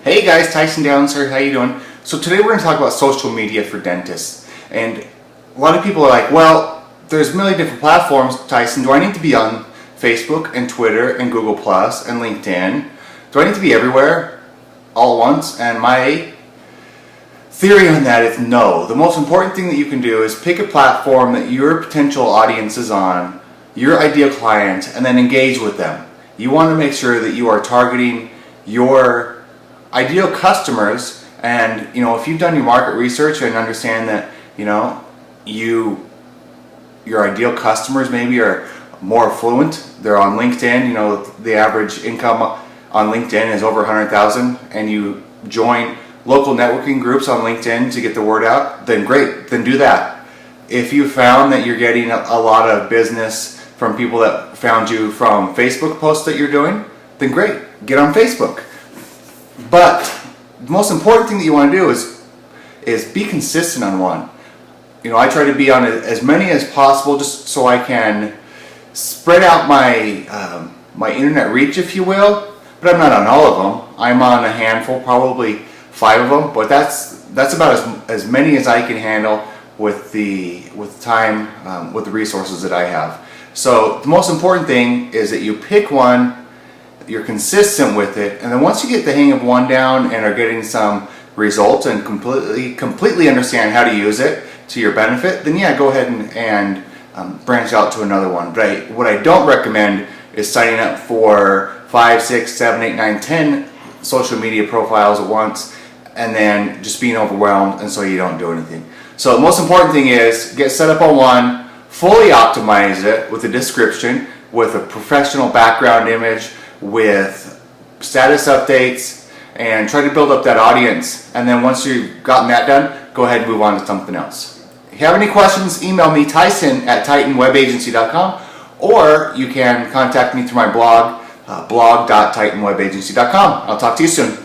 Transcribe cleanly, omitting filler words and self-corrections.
Hey guys, Tyson Downs here. How you doing? So today we're going to talk about social media for dentists. And a lot of people are like, well, there's many different platforms, Tyson. Do I need to be on Facebook and Twitter and Google Plus and LinkedIn? Do I need to be everywhere all at once? And my theory on that is no. The most important thing that you can do is pick a platform that your potential audience is on, your ideal client, and then engage with them. You want to make sure that you are targeting your ideal customers, and if you've done your market research and understand that your ideal customers maybe are more affluent, they're on LinkedIn, the average income on LinkedIn is over 100,000, and you join local networking groups on LinkedIn to get the word out, then great, then do that. If you found that you're getting a lot of business from people that found you from Facebook posts that you're doing, then great, get on Facebook. But the most important thing that you want to do is be consistent on one. I try to be on as many as possible just so I can spread out my my internet reach, if you will. But I'm not on all of them. I'm on a handful, probably 5 of them. But that's about as many as I can handle with the time, with the resources that I have. So the most important thing is that you pick one. You're consistent with it, and then once you get the hang of one down and are getting some results and completely understand how to use it to your benefit, then yeah, go ahead and branch out to another one. But what I don't recommend is signing up for 5, 6, 7, 8, 9, 10 social media profiles at once and then just being overwhelmed and so you don't do anything. So the most important thing is get set up on one, fully optimize it with a description, with a professional background image, with status updates, and try to build up that audience. And then once you've gotten that done, go ahead and move on to something else. If you have any questions, email me, Tyson@TitanWebAgency.com, or you can contact me through my blog, blog.TitanWebAgency.com. I'll talk to you soon.